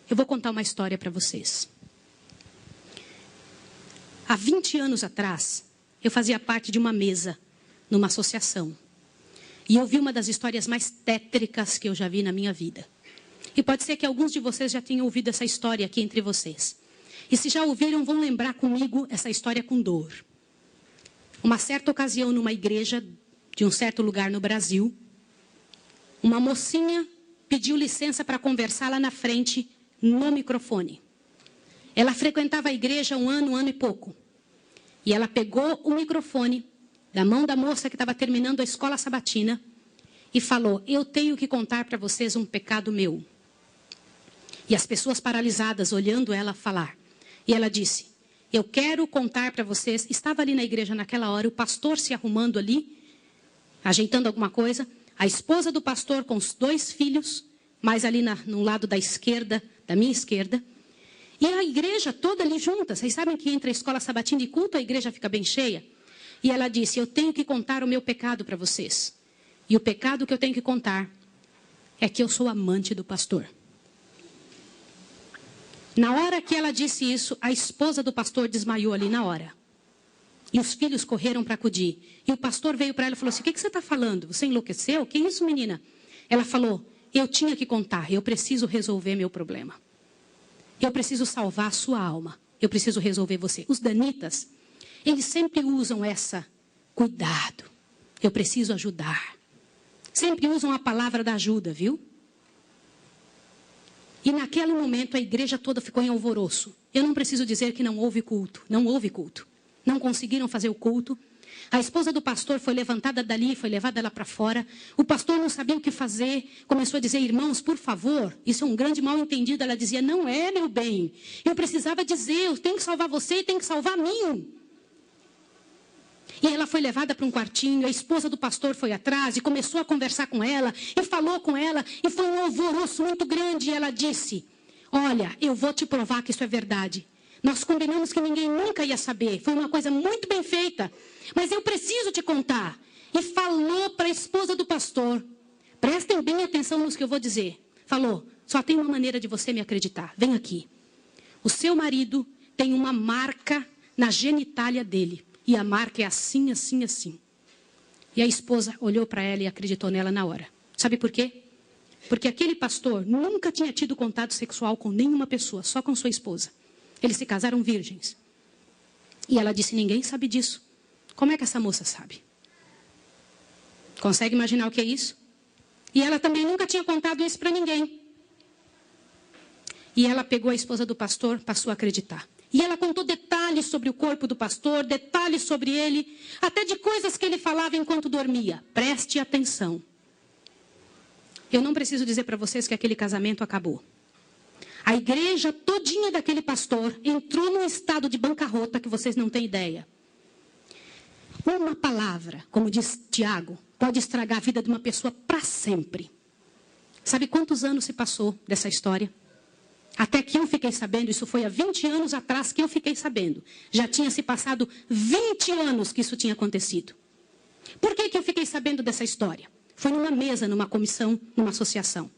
Eu vou contar uma história para vocês. Há 20 anos atrás, eu fazia parte de uma mesa numa associação. E eu vi uma das histórias mais tétricas que eu já vi na minha vida. E pode ser que alguns de vocês já tenham ouvido essa história aqui entre vocês. E se já ouviram, vão lembrar comigo essa história com dor. Uma certa ocasião, numa igreja de um certo lugar no Brasil, uma mocinha pediu licença para conversar lá na frente, no microfone. Ela frequentava a igreja um ano e pouco. E ela pegou o microfone da mão da moça que estava terminando a escola sabatina e falou: eu tenho que contar para vocês um pecado meu. E as pessoas paralisadas olhando ela falar. E ela disse: eu quero contar para vocês. Estava ali na igreja naquela hora, o pastor se arrumando ali, ajeitando alguma coisa, a esposa do pastor com os 2 filhos, mais ali no lado da esquerda, da minha esquerda, e a igreja toda ali junta. Vocês sabem que entre a escola sabatina e culto a igreja fica bem cheia? E ela disse: eu tenho que contar o meu pecado para vocês. E o pecado que eu tenho que contar é que eu sou amante do pastor. Na hora que ela disse isso, a esposa do pastor desmaiou ali na hora. E os filhos correram para acudir. E o pastor veio para ela e falou assim: o que você está falando? Você enlouqueceu? Que isso, menina? Ela falou: eu tinha que contar, eu preciso resolver meu problema. Eu preciso salvar a sua alma. Eu preciso resolver você. Os danitas, eles sempre usam essa: cuidado, eu preciso ajudar. Sempre usam a palavra da ajuda, viu? E naquele momento a igreja toda ficou em alvoroço. Eu não preciso dizer que não houve culto. Não houve culto. Não conseguiram fazer o culto. A esposa do pastor foi levantada dali, foi levada lá para fora. O pastor não sabia o que fazer. Começou a dizer: irmãos, por favor, isso é um grande mal-entendido. Ela dizia: não é, meu bem. Eu precisava dizer, eu tenho que salvar você e tenho que salvar a mim. E ela foi levada para um quartinho, a esposa do pastor foi atrás e começou a conversar com ela, e falou com ela, e foi um alvoroço muito grande. E ela disse: olha, eu vou te provar que isso é verdade. Nós combinamos que ninguém nunca ia saber, foi uma coisa muito bem feita, mas eu preciso te contar. E falou para a esposa do pastor: prestem bem atenção no que eu vou dizer. Falou: só tem uma maneira de você me acreditar, vem aqui. O seu marido tem uma marca na genitália dele. E a marca é assim, assim, assim. E a esposa olhou para ela e acreditou nela na hora. Sabe por quê? Porque aquele pastor nunca tinha tido contato sexual com nenhuma pessoa, só com sua esposa. Eles se casaram virgens. E ela disse: ninguém sabe disso. Como é que essa moça sabe? Consegue imaginar o que é isso? E ela também nunca tinha contado isso para ninguém. E ela pegou a esposa do pastor, passou a acreditar. E ela contou detalhes sobre o corpo do pastor, detalhes sobre ele, até de coisas que ele falava enquanto dormia. Preste atenção. Eu não preciso dizer para vocês que aquele casamento acabou. A igreja todinha daquele pastor entrou num estado de bancarrota que vocês não têm ideia. Uma palavra, como diz Tiago, pode estragar a vida de uma pessoa para sempre. Sabe quantos anos se passou dessa história? Até que eu fiquei sabendo, isso foi há 20 anos atrás que eu fiquei sabendo. Já tinha se passado 20 anos que isso tinha acontecido. Por que eu fiquei sabendo dessa história? Foi numa mesa, numa comissão, numa associação.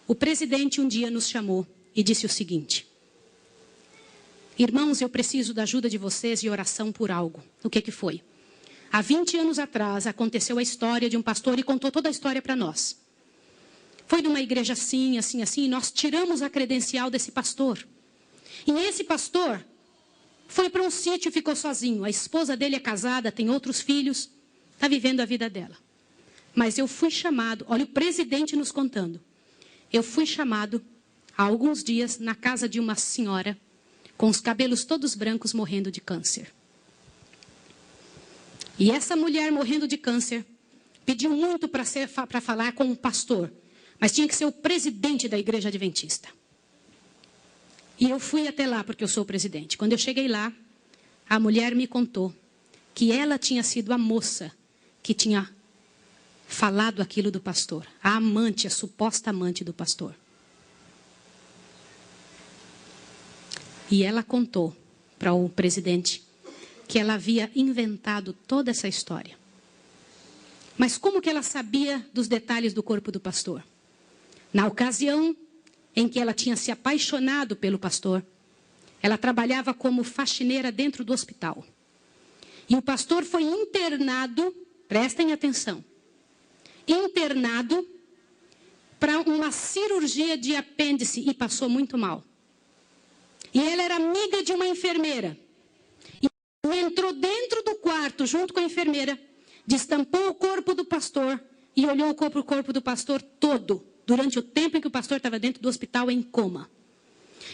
O presidente um dia nos chamou e disse o seguinte: irmãos, eu preciso da ajuda de vocês e oração por algo. O que foi? Há 20 anos atrás aconteceu a história de um pastor e contou toda a história para nós. Foi numa igreja assim, assim, assim, e nós tiramos a credencial desse pastor. E esse pastor foi para um sítio e ficou sozinho. A esposa dele é casada, tem outros filhos, está vivendo a vida dela. Mas eu fui chamado, olha o presidente nos contando. Eu fui chamado há alguns dias na casa de uma senhora com os cabelos todos brancos morrendo de câncer. E essa mulher morrendo de câncer pediu muito para falar com um pastor. Mas tinha que ser o presidente da igreja adventista. E eu fui até lá porque eu sou o presidente. Quando eu cheguei lá, a mulher me contou que ela tinha sido a moça que tinha falado aquilo do pastor. A amante, a suposta amante do pastor. E ela contou para o presidente que ela havia inventado toda essa história. Mas como que ela sabia dos detalhes do corpo do pastor? Na ocasião em que ela tinha se apaixonado pelo pastor. Ela trabalhava como faxineira dentro do hospital. E o pastor foi internado, prestem atenção, internado para uma cirurgia de apêndice e passou muito mal. E ela era amiga de uma enfermeira. E entrou dentro do quarto junto com a enfermeira, destampou o corpo do pastor e olhou o corpo do pastor todo, durante o tempo em que o pastor estava dentro do hospital em coma.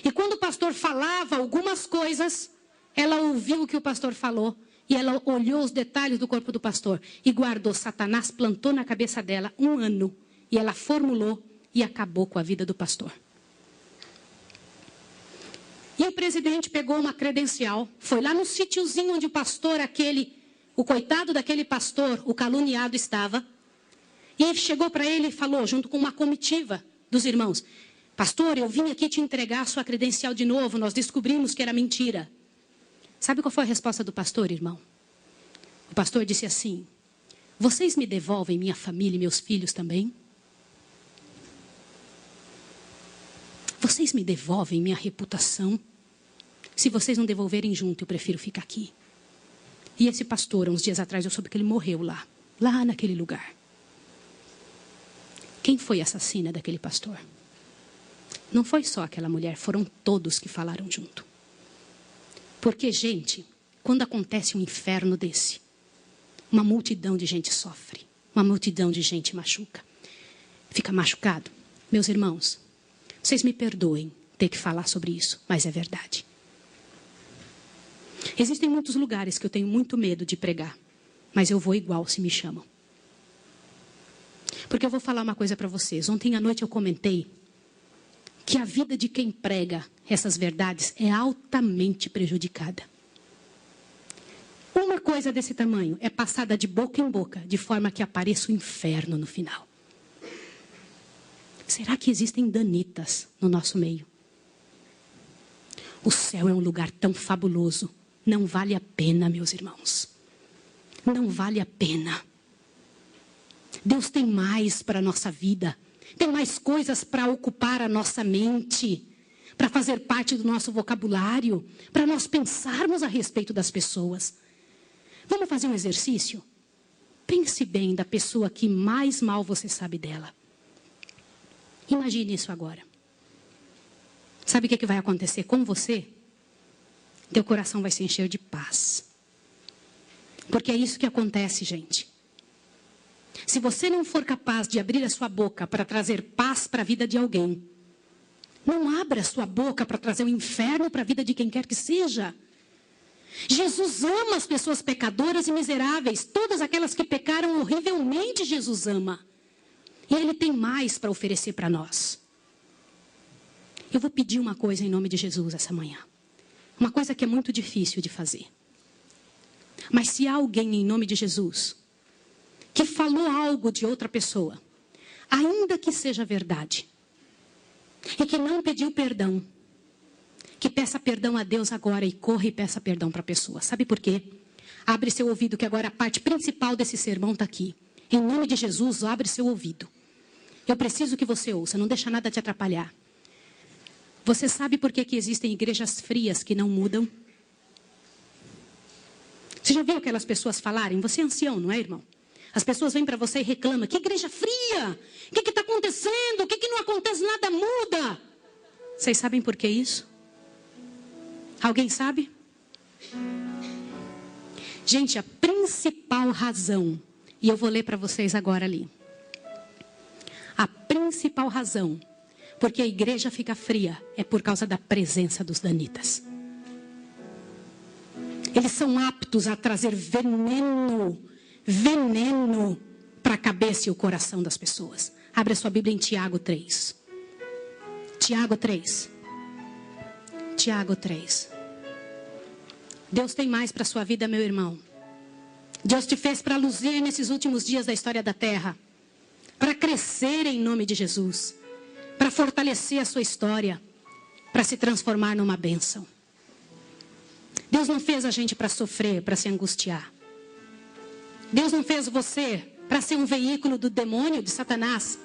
E quando o pastor falava algumas coisas, ela ouviu o que o pastor falou e ela olhou os detalhes do corpo do pastor e guardou. Satanás plantou na cabeça dela 1 ano e ela formulou e acabou com a vida do pastor. E o presidente pegou uma credencial, foi lá no sítiozinho onde o pastor o coitado daquele pastor, o caluniado estava, e chegou para ele e falou, junto com uma comitiva dos irmãos: pastor, eu vim aqui te entregar a sua credencial de novo, nós descobrimos que era mentira. Sabe qual foi a resposta do pastor, irmão? O pastor disse assim: vocês me devolvem minha família e meus filhos também? Vocês me devolvem minha reputação? Se vocês não devolverem junto, eu prefiro ficar aqui. E esse pastor, uns dias atrás, eu soube que ele morreu lá naquele lugar. Quem foi a assassina daquele pastor? Não foi só aquela mulher, foram todos que falaram junto. Porque, gente, quando acontece um inferno desse, uma multidão de gente sofre, uma multidão de gente machuca. Fica machucado. Meus irmãos, vocês me perdoem ter que falar sobre isso, mas é verdade. Existem muitos lugares que eu tenho muito medo de pregar, mas eu vou igual se me chamam. Porque eu vou falar uma coisa para vocês. Ontem à noite eu comentei que a vida de quem prega essas verdades é altamente prejudicada. Uma coisa desse tamanho é passada de boca em boca, de forma que apareça o inferno no final. Será que existem danitas no nosso meio? O céu é um lugar tão fabuloso. Não vale a pena, meus irmãos. Não vale a pena. Deus tem mais para a nossa vida. Tem mais coisas para ocupar a nossa mente, para fazer parte do nosso vocabulário, para nós pensarmos a respeito das pessoas. Vamos fazer um exercício? Pense bem da pessoa que mais mal você sabe dela. Imagine isso agora. Sabe o que vai acontecer com você? Teu coração vai se encher de paz. Porque é isso que acontece, gente. Se você não for capaz de abrir a sua boca para trazer paz para a vida de alguém, não abra a sua boca para trazer o inferno para a vida de quem quer que seja. Jesus ama as pessoas pecadoras e miseráveis. Todas aquelas que pecaram horrivelmente, Jesus ama. E Ele tem mais para oferecer para nós. Eu vou pedir uma coisa em nome de Jesus essa manhã. Uma coisa que é muito difícil de fazer. Mas se há alguém em nome de Jesus que falou algo de outra pessoa, ainda que seja verdade, e que não pediu perdão, que peça perdão a Deus agora e corra e peça perdão para a pessoa. Sabe por quê? Abre seu ouvido, que agora a parte principal desse sermão está aqui. Em nome de Jesus, abre seu ouvido. Eu preciso que você ouça, não deixa nada te atrapalhar. Você sabe por que existem igrejas frias que não mudam? Você já viu aquelas pessoas falarem? Você é ancião, não é, irmão? As pessoas vêm para você e reclamam: que igreja fria! O que está acontecendo? O que não acontece? Nada muda! Vocês sabem por que isso? Alguém sabe? Gente, a principal razão, e eu vou ler para vocês agora ali. A principal razão porque a igreja fica fria é por causa da presença dos danitas. Eles são aptos a trazer veneno para a cabeça e o coração das pessoas. Abre a sua Bíblia em Tiago 3. Tiago 3. Tiago 3. Deus tem mais para a sua vida, meu irmão. Deus te fez para luzir nesses últimos dias da história da terra. Para crescer em nome de Jesus. Para fortalecer a sua história. Para se transformar numa bênção. Deus não fez a gente para sofrer, para se angustiar. Deus não fez você para ser um veículo do demônio, de Satanás.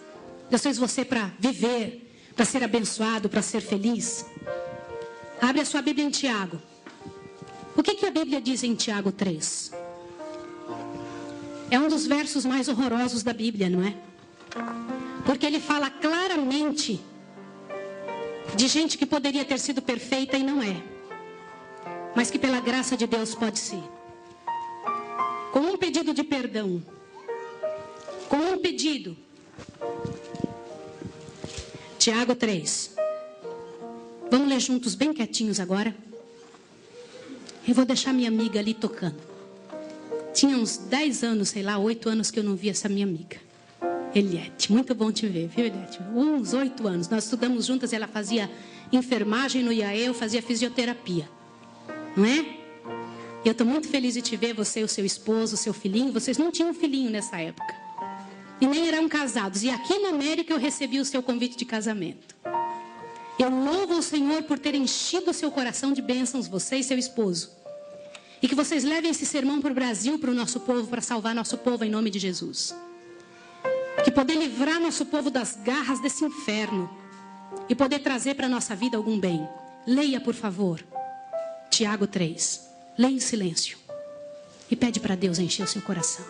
Deus fez você para viver, para ser abençoado, para ser feliz? Abre a sua Bíblia em Tiago. O que a Bíblia diz em Tiago 3? É um dos versos mais horrorosos da Bíblia, não é? Porque ele fala claramente de gente que poderia ter sido perfeita e não é, mas que pela graça de Deus pode ser. Com um pedido de perdão, com um pedido. Tiago 3. Vamos ler juntos bem quietinhos agora. Eu vou deixar minha amiga ali tocando. Tinha uns 10 anos, sei lá, 8 anos que eu não via essa minha amiga. Eliette, muito bom te ver, viu, Eliette? Uns 8 anos. Nós estudamos juntas, ela fazia enfermagem no IAE, eu fazia fisioterapia. Não é? Eu estou muito feliz de te ver, você, o seu esposo, o seu filhinho. Vocês não tinham filhinho nessa época. E nem eram casados. E aqui na América eu recebi o seu convite de casamento. Eu louvo o Senhor por ter enchido o seu coração de bênçãos, você e seu esposo. E que vocês levem esse sermão para o Brasil, para o nosso povo, para salvar nosso povo em nome de Jesus. Que poder livrar nosso povo das garras desse inferno. E poder trazer para a nossa vida algum bem. Leia, por favor, Tiago 3. Leia em silêncio. E pede para Deus encher o seu coração.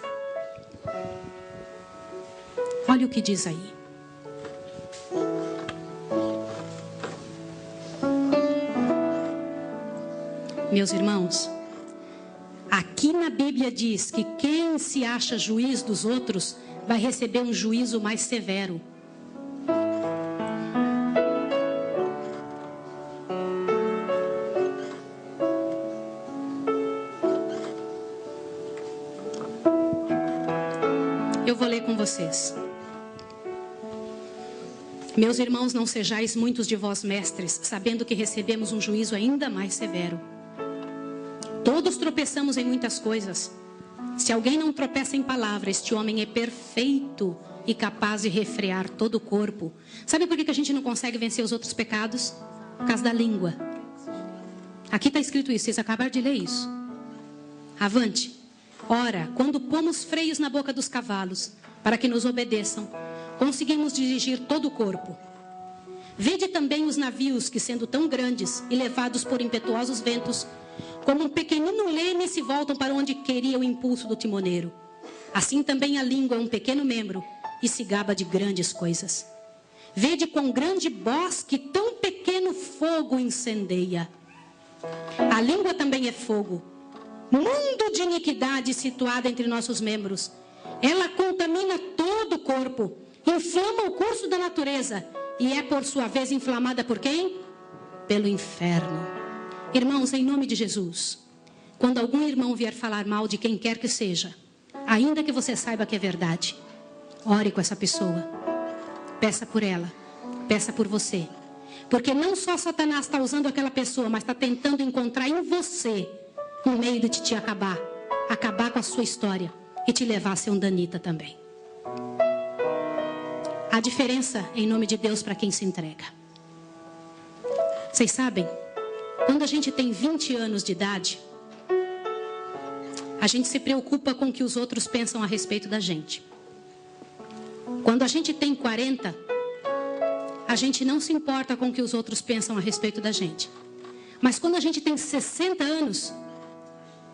Olha o que diz aí. Meus irmãos, aqui na Bíblia diz que quem se acha juiz dos outros vai receber um juízo mais severo. Eu vou ler com vocês. Meus irmãos, não sejais muitos de vós mestres, sabendo que recebemos um juízo ainda mais severo. Todos tropeçamos em muitas coisas. Se alguém não tropeça em palavra, este homem é perfeito e capaz de refrear todo o corpo. Sabe por que a gente não consegue vencer os outros pecados? Por causa da língua. Aqui está escrito isso, vocês acabaram de ler isso. Avante. Ora, quando pomos freios na boca dos cavalos, para que nos obedeçam, conseguimos dirigir todo o corpo. Vede também os navios que, sendo tão grandes e levados por impetuosos ventos, como um pequenino leme, se voltam para onde queria o impulso do timoneiro. Assim também a língua é um pequeno membro e se gaba de grandes coisas. Vede quão grande bosque, tão pequeno fogo incendeia. A língua também é fogo, mundo de iniquidade situado entre nossos membros. Ela contamina todo o corpo, inflama o curso da natureza e é por sua vez inflamada por quem? Pelo inferno. Irmãos, em nome de Jesus, quando algum irmão vier falar mal de quem quer que seja, ainda que você saiba que é verdade, ore com essa pessoa, peça por ela, peça por você, porque não só Satanás está usando aquela pessoa, mas está tentando encontrar em você um meio de te acabar com a sua história e te levar a ser um danita também. A diferença em nome de Deus para quem se entrega. Vocês sabem, quando a gente tem 20 anos de idade, a gente se preocupa com o que os outros pensam a respeito da gente. Quando a gente tem 40, a gente não se importa com o que os outros pensam a respeito da gente. Mas quando a gente tem 60 anos,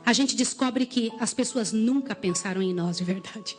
a gente descobre que as pessoas nunca pensaram em nós de verdade.